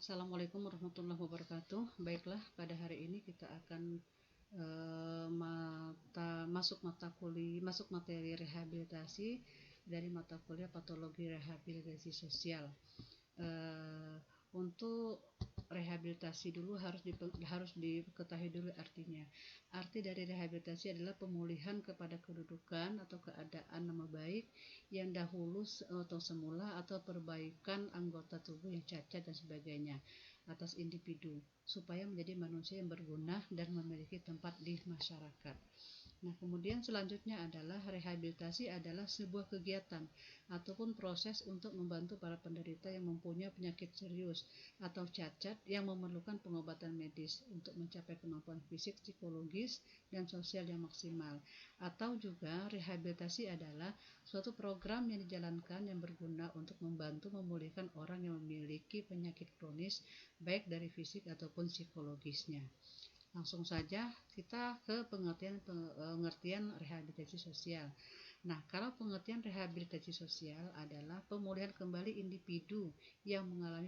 Assalamualaikum warahmatullahi wabarakatuh. Baiklah, pada hari ini kita akan masuk materi rehabilitasi dari mata kuliah patologi rehabilitasi sosial. Untuk rehabilitasi dulu harus diketahui dulu artinya. Arti dari rehabilitasi adalah pemulihan kepada kedudukan atau keadaan nama baik yang dahulu atau semula, atau perbaikan anggota tubuh yang cacat dan sebagainya atas individu supaya menjadi manusia yang berguna dan memiliki tempat di masyarakat. Nah, kemudian selanjutnya adalah rehabilitasi adalah sebuah kegiatan ataupun proses untuk membantu para penderita yang mempunyai penyakit serius atau cacat yang memerlukan pengobatan medis untuk mencapai kemampuan fisik, psikologis, dan sosial yang maksimal. Atau juga rehabilitasi adalah suatu program yang dijalankan yang berguna untuk membantu memulihkan orang yang memiliki penyakit kronis baik dari fisik ataupun psikologisnya. Langsung saja kita ke pengertian rehabilitasi sosial. Nah, kalau pengertian rehabilitasi sosial adalah pemulihan kembali individu yang mengalami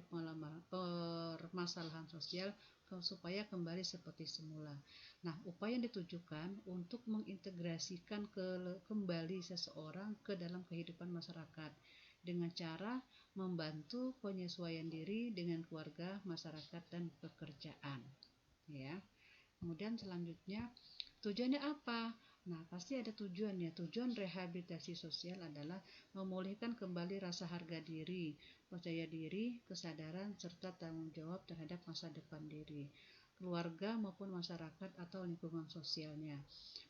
permasalahan sosial supaya kembali seperti semula. Nah, upaya yang ditujukan untuk mengintegrasikan kembali seseorang ke dalam kehidupan masyarakat dengan cara membantu penyesuaian diri dengan keluarga, masyarakat, dan pekerjaan. Ya. Kemudian selanjutnya, tujuannya apa? Nah, pasti ada tujuannya. Tujuan rehabilitasi sosial adalah memulihkan kembali rasa harga diri, percaya diri, kesadaran, serta tanggung jawab terhadap masa depan diri, keluarga maupun masyarakat atau lingkungan sosialnya.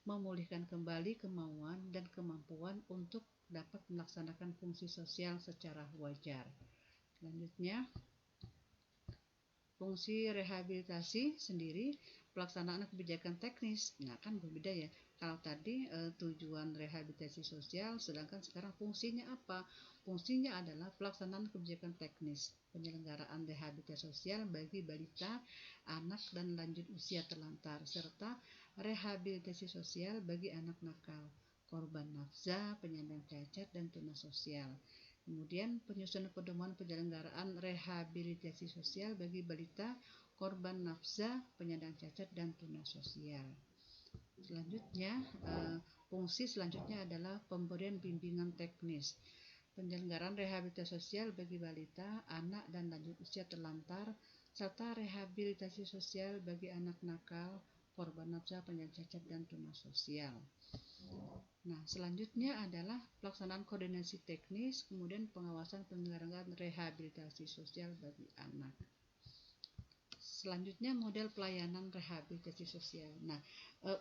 Memulihkan kembali kemauan dan kemampuan untuk dapat melaksanakan fungsi sosial secara wajar. Selanjutnya, fungsi rehabilitasi sendiri, pelaksanaan kebijakan teknis. Nah, kan berbeda ya. Kalau tadi tujuan rehabilitasi sosial, sedangkan sekarang fungsinya apa? Fungsinya adalah pelaksanaan kebijakan teknis, penyelenggaraan rehabilitasi sosial bagi balita, anak, dan lanjut usia terlantar, serta rehabilitasi sosial bagi anak nakal, korban nafsa, penyandang cacat, dan tunas sosial. Kemudian penyusunan pedoman penyelenggaraan rehabilitasi sosial bagi balita, korban nafsa, penyandang cacat, dan tunas sosial. Selanjutnya, fungsi selanjutnya adalah pemberian bimbingan teknis, penyelenggaraan rehabilitasi sosial bagi balita, anak, dan lanjut usia terlantar, serta rehabilitasi sosial bagi anak nakal, korban nafsa, penyandang cacat, dan tunas sosial. Nah, selanjutnya adalah pelaksanaan koordinasi teknis, kemudian pengawasan penyelenggaraan rehabilitasi sosial bagi anak. Selanjutnya, model pelayanan rehabilitasi sosial. Nah,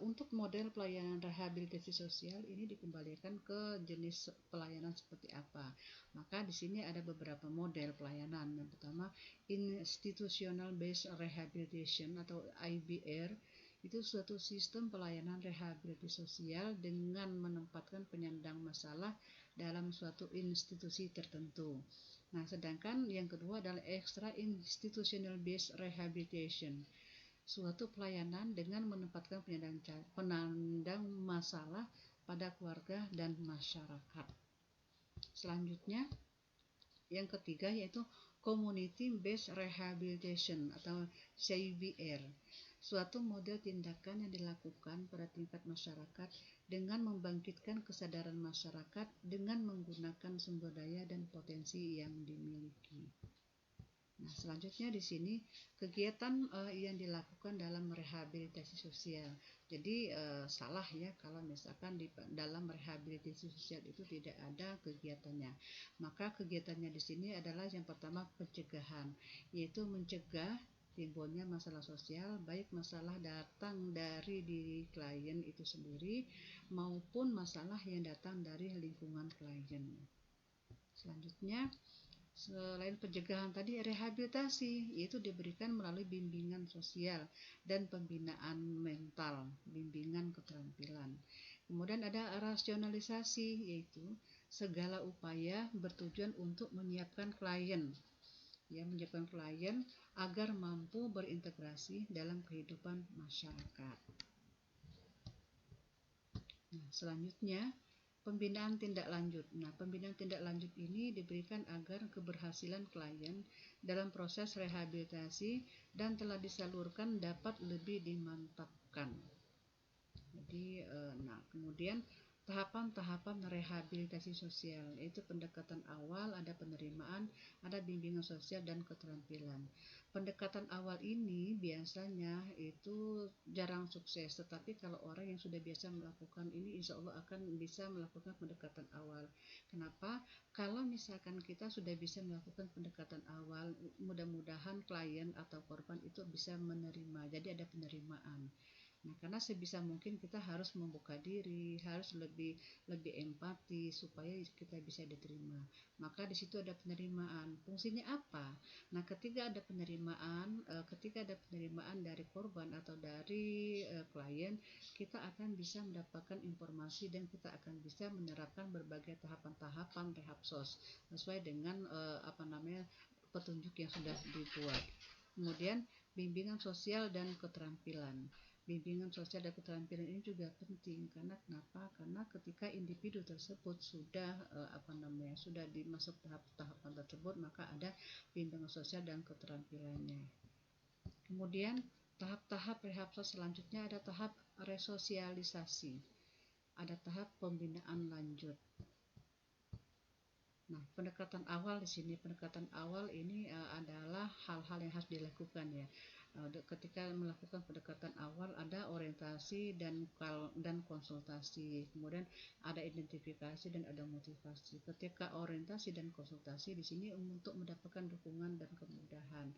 untuk model pelayanan rehabilitasi sosial ini dikembalikan ke jenis pelayanan seperti apa. Maka di sini ada beberapa model pelayanan. Yang pertama, Institutional Based Rehabilitation atau IBR. Itu suatu sistem pelayanan rehabilitasi sosial dengan menempatkan penyandang masalah dalam suatu institusi tertentu. Nah, sedangkan yang kedua adalah Extra Institutional Based Rehabilitation, suatu pelayanan dengan menempatkan penyandang masalah pada keluarga dan masyarakat. Selanjutnya, yang ketiga yaitu Community Based Rehabilitation atau CBR, suatu model tindakan yang dilakukan pada tingkat masyarakat dengan membangkitkan kesadaran masyarakat dengan menggunakan sumber daya dan potensi yang dimiliki. Nah, selanjutnya di sini kegiatan yang dilakukan dalam rehabilitasi sosial. Jadi salah ya kalau misalkan di dalam rehabilitasi sosial itu tidak ada kegiatannya. Maka kegiatannya di sini adalah yang pertama pencegahan, yaitu mencegah timbulnya masalah sosial, baik masalah datang dari diri klien itu sendiri maupun masalah yang datang dari lingkungan klien. Selanjutnya, selain pencegahan tadi, rehabilitasi yaitu diberikan melalui bimbingan sosial dan pembinaan mental, bimbingan keterampilan. Kemudian ada rasionalisasi, yaitu segala upaya bertujuan untuk menyiapkan klien agar mampu berintegrasi dalam kehidupan masyarakat. Nah, selanjutnya Pembinaan tindak lanjut. Nah, pembinaan tindak lanjut ini diberikan agar keberhasilan klien dalam proses rehabilitasi dan telah disalurkan dapat lebih dimantapkan. Jadi, nah kemudian tahapan-tahapan rehabilitasi sosial, yaitu pendekatan awal, ada penerimaan, ada bimbingan sosial dan keterampilan. Pendekatan awal ini biasanya itu jarang sukses, tetapi kalau orang yang sudah biasa melakukan ini, insya Allah akan bisa melakukan pendekatan awal. Kenapa? Kalau misalkan kita sudah bisa melakukan pendekatan awal, mudah-mudahan klien atau korban itu bisa menerima. Jadi ada penerimaan. Nah, karena sebisa mungkin kita harus membuka diri, harus lebih lebih empati supaya kita bisa diterima. Maka di situ ada penerimaan. Fungsinya apa? Nah, ketika ada penerimaan dari korban atau dari klien, kita akan bisa mendapatkan informasi dan kita akan bisa menerapkan berbagai tahapan-tahapan rehab sos sesuai dengan petunjuk yang sudah dibuat. Kemudian bimbingan sosial dan keterampilan. Bimbingan sosial dan keterampilan ini juga penting karena kenapa? Karena ketika individu tersebut sudah sudah dimasuk tahap-tahapan tersebut, maka ada bimbingan sosial dan keterampilannya. Kemudian tahap-tahap rehab selanjutnya ada tahap resosialisasi, ada tahap pembinaan lanjut. Nah, pendekatan awal ini adalah hal-hal yang harus dilakukan ya. Ketika melakukan pendekatan awal ada orientasi dan konsultasi, kemudian ada identifikasi dan ada motivasi. Ketika orientasi dan konsultasi di sini untuk mendapatkan dukungan dan kemudahan.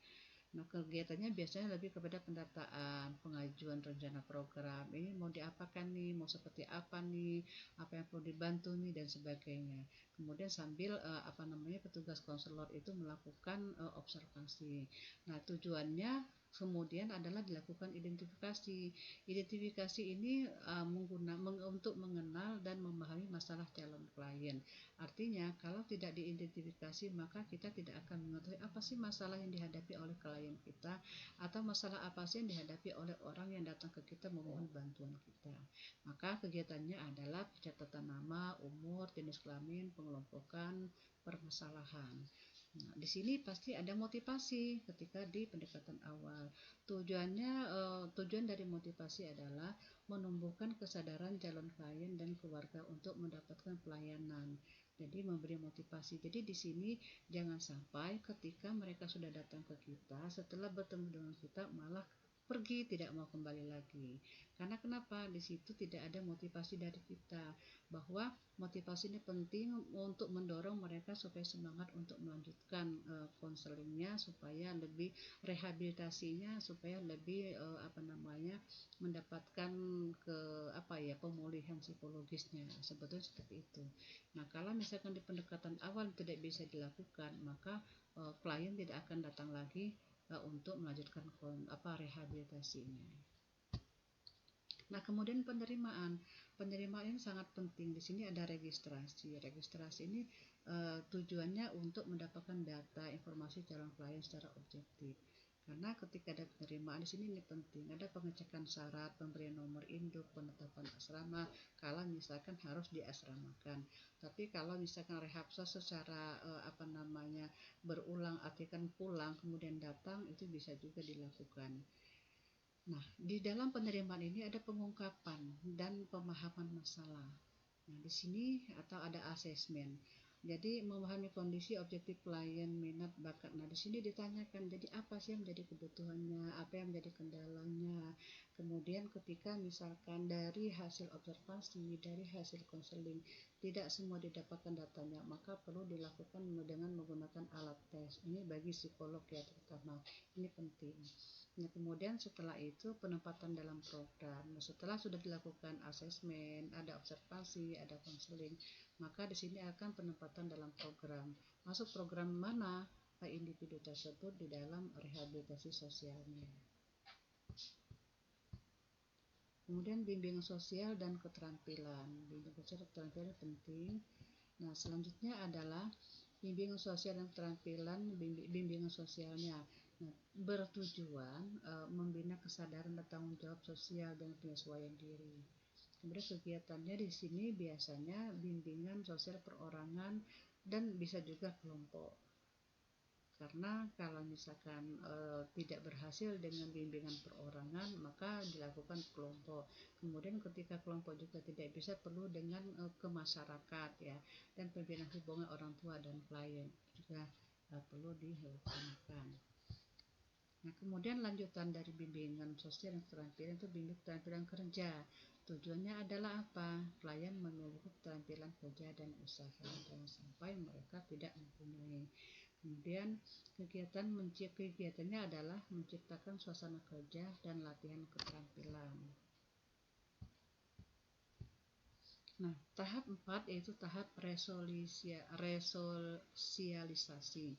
Nah, kegiatannya biasanya lebih kepada pendataan, pengajuan rencana program. Ini mau diapakan nih, mau seperti apa nih, apa yang perlu dibantu nih dan sebagainya. Kemudian sambil petugas konselor itu melakukan observasi. Nah, tujuannya kemudian adalah dilakukan identifikasi. Identifikasi ini untuk mengenal dan memahami masalah calon klien. Artinya, kalau tidak diidentifikasi, maka kita tidak akan mengetahui apa sih masalah yang dihadapi oleh klien kita, atau masalah apa sih yang dihadapi oleh orang yang datang ke kita memohon bantuan kita. Maka kegiatannya adalah pencatatan nama, umur, jenis kelamin, pengelompokan, permasalahan. Nah, di sini pasti ada motivasi ketika di pendekatan awal. Tujuan dari motivasi adalah menumbuhkan kesadaran calon klien dan keluarga untuk mendapatkan pelayanan. Jadi memberi motivasi. Jadi di sini jangan sampai ketika mereka sudah datang ke kita, setelah bertemu dengan kita malah pergi, tidak mau kembali lagi. Karena kenapa? Di situ tidak ada motivasi dari kita, bahwa motivasi ini penting untuk mendorong mereka supaya semangat untuk melanjutkan konselingnya, supaya lebih rehabilitasinya, supaya lebih mendapatkan pemulihan psikologisnya. Sebetulnya seperti itu. Nah, kalau misalkan di pendekatan awal tidak bisa dilakukan, maka klien tidak akan datang lagi untuk melanjutkan rehabilitasinya. Nah, kemudian penerimaan ini sangat penting. Di sini ada registrasi. Registrasi ini tujuannya untuk mendapatkan data informasi calon klien secara objektif. Karena ketika ada penerimaan di sini ini penting, ada pengecekan syarat, pemberian nomor induk, penetapan asrama kalau misalkan harus diasramakan. Tapi kalau misalkan rehab secara berulang, artikan pulang kemudian datang, itu bisa juga dilakukan. Nah, di dalam penerimaan ini ada pengungkapan dan pemahaman masalah. Nah, di sini atau ada asesmen. Jadi memahami kondisi objektif klien, minat, bakat. Nah, di sini ditanyakan, jadi apa sih yang menjadi kebutuhannya, apa yang menjadi kendalanya. Kemudian ketika misalkan dari hasil observasi, dari hasil konseling, tidak semua didapatkan datanya, maka perlu dilakukan dengan menggunakan alat tes. Ini bagi psikolog ya terutama. Ini penting. Nah, kemudian setelah itu penempatan dalam program. Nah, setelah sudah dilakukan asesmen, ada observasi, ada konseling, maka di sini akan penempatan dalam program. Masuk program mana individu tersebut di dalam rehabilitasi sosialnya. Kemudian bimbingan sosial dan keterampilan. Bimbingan sosial dan keterampilan penting. Nah, selanjutnya adalah bimbingan sosial dan keterampilan. Bimbingan sosialnya bertujuan membina kesadaran dan tanggung jawab sosial dan penyesuaian diri. Kemudian kegiatannya di sini biasanya bimbingan sosial perorangan dan bisa juga kelompok. Karena kalau misalkan tidak berhasil dengan bimbingan perorangan, maka dilakukan kelompok. Kemudian ketika kelompok juga tidak bisa, perlu dengan ke masyarakat ya, dan pembinaan hubungan orang tua dan klien juga perlu dilaksanakan. Nah, kemudian lanjutan dari bimbingan sosial dan keterampilan itu bimbing keterampilan kerja. Tujuannya adalah apa? Klien memiliki keterampilan kerja dan usaha, jangan sampai mereka tidak mempunyai. Kemudian kegiatannya adalah menciptakan suasana kerja dan latihan keterampilan. Nah, tahap 4 yaitu tahap resosialisasi.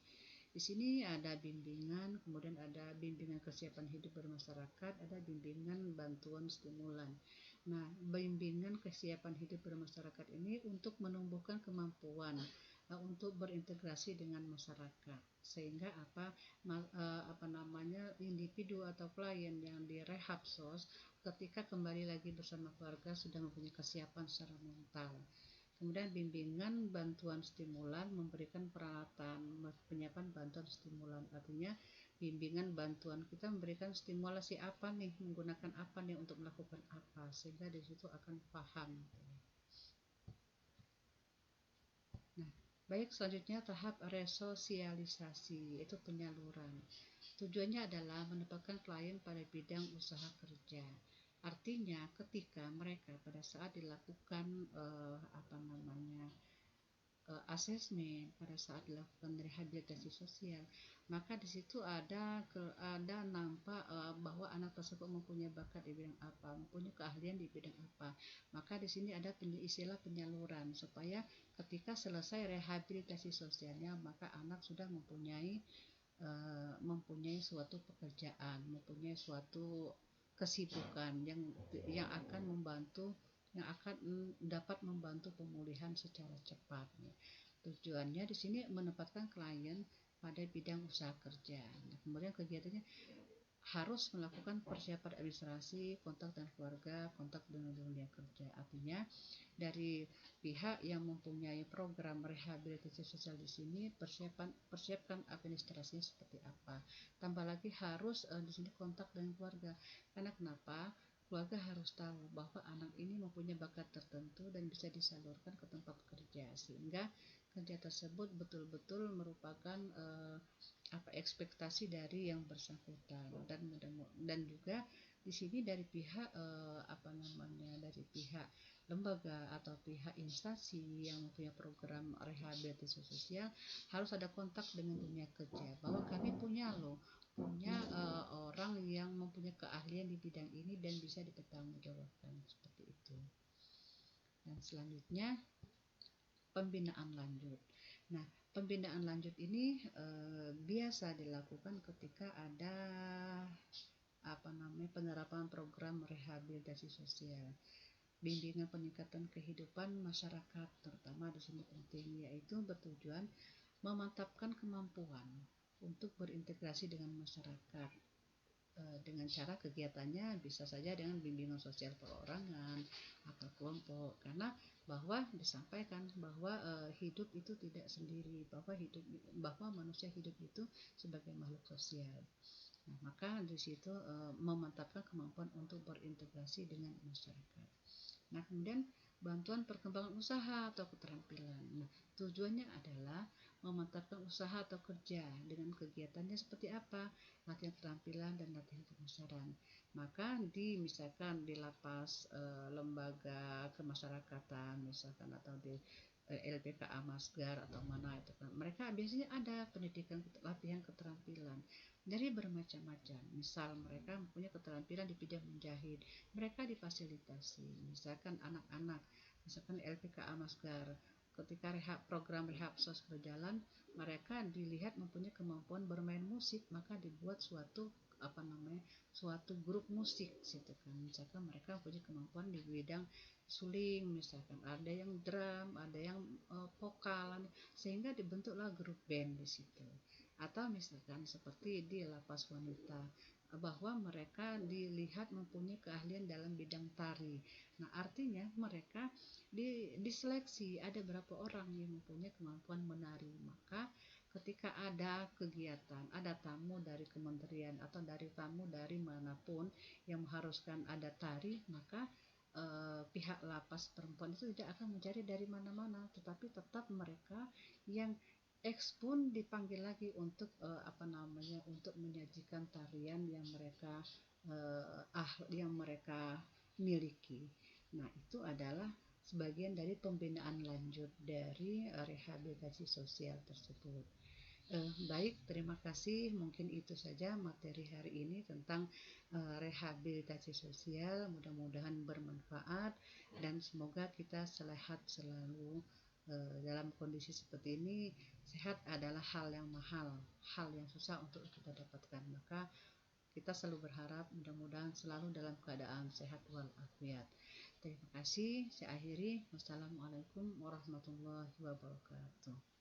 Di sini ada bimbingan, kemudian ada bimbingan kesiapan hidup bermasyarakat, ada bimbingan bantuan stimulan. Nah, bimbingan kesiapan hidup bermasyarakat ini untuk menumbuhkan kemampuan untuk berintegrasi dengan masyarakat, sehingga individu atau klien yang di rehab sos ketika kembali lagi bersama keluarga sudah mempunyai kesiapan secara mental. Kemudian bimbingan bantuan stimulan memberikan peralatan penyiapan bantuan stimulan, artinya bimbingan bantuan kita memberikan stimulasi apa nih, menggunakan apa nih untuk melakukan apa, sehingga di situ akan paham. Nah, baik, selanjutnya tahap resosialisasi, itu penyaluran. Tujuannya adalah menempatkan klien pada bidang usaha kerja. Artinya ketika mereka pada saat dilakukan asesmen, pada saat dilakukan rehabilitasi sosial, maka di situ ada nampak bahwa anak tersebut mempunyai bakat di bidang apa, mempunyai keahlian di bidang apa. Maka di sini ada istilah penyaluran, supaya ketika selesai rehabilitasi sosialnya, maka anak sudah mempunyai suatu pekerjaan, mempunyai suatu kesibukan yang akan dapat membantu pemulihan secara cepat. Tujuannya di sini menempatkan klien pada bidang usaha kerja. Nah, kemudian kegiatannya harus melakukan persiapan administrasi, kontak dengan keluarga, kontak dengan dunia kerja. Artinya dari pihak yang mempunyai program rehabilitasi sosial di sini persiapkan administrasinya seperti apa. Tambah lagi harus di sini kontak dengan keluarga. Karena kenapa? Keluarga harus tahu bahwa anak ini mempunyai bakat tertentu dan bisa disalurkan ke tempat kerja, sehingga kerja tersebut betul-betul merupakan ekspektasi dari yang bersangkutan, dan juga di sini dari pihak dari pihak lembaga atau pihak instansi yang mempunyai program rehabilitasi sosial harus ada kontak dengan dunia kerja, bahwa kami punya orang yang mempunyai keahlian di bidang ini dan bisa dipertanggungjawabkan, seperti itu. Dan selanjutnya pembinaan lanjut. Nah, pembinaan lanjut ini biasa dilakukan ketika ada penerapan program rehabilitasi sosial. Bimbingan peningkatan kehidupan masyarakat terutama di sini penting, yaitu bertujuan memantapkan kemampuan untuk berintegrasi dengan masyarakat. Dengan cara kegiatannya bisa saja dengan bimbingan sosial perorangan atau kelompok, karena bahwa disampaikan bahwa hidup itu tidak sendiri, bahwa manusia hidup itu sebagai makhluk sosial. Nah, maka di situ memantapkan kemampuan untuk berintegrasi dengan masyarakat. Nah, kemudian bantuan perkembangan usaha atau keterampilan. Nah, tujuannya adalah memantapkan usaha atau kerja dengan kegiatannya seperti apa, latihan keterampilan dan latihan pemasaran. Maka misalkan di lapas lembaga kemasyarakatan misalkan, atau di LPKA Masgar atau mana itu kan, mereka biasanya ada pendidikan latihan keterampilan dari bermacam-macam. Misal mereka mempunyai keterampilan di bidang menjahit, mereka difasilitasi. Misalkan anak-anak, misalkan LPKA Masgar, ketika program rehab sos berjalan, mereka dilihat mempunyai kemampuan bermain musik, maka dibuat suatu grup musik situ kan. Misalkan mereka punya kemampuan di bidang suling, misalkan ada yang drum, ada yang vokal, sehingga dibentuklah grup band di situ. Atau misalkan seperti di lapas wanita, bahwa mereka dilihat mempunyai keahlian dalam bidang tari. Nah, artinya mereka diseleksi, ada berapa orang yang mempunyai kemampuan menari. Maka ketika ada kegiatan, ada tamu dari kementerian atau dari tamu dari manapun yang mengharuskan ada tari, maka pihak lapas perempuan itu tidak akan mencari dari mana-mana, tetapi tetap mereka yang pun dipanggil lagi untuk untuk menyajikan tarian yang mereka yang mereka miliki. Nah, itu adalah sebagian dari pembinaan lanjut dari rehabilitasi sosial tersebut. Baik, terima kasih. Mungkin itu saja materi hari ini tentang rehabilitasi sosial. Mudah-mudahan bermanfaat dan semoga kita sehat selalu. Dalam kondisi seperti ini, sehat adalah hal yang mahal, hal yang susah untuk kita dapatkan. Maka kita selalu berharap mudah-mudahan selalu dalam keadaan sehat walafiat. Terima kasih. Saya akhiri. Wassalamualaikum warahmatullahi wabarakatuh.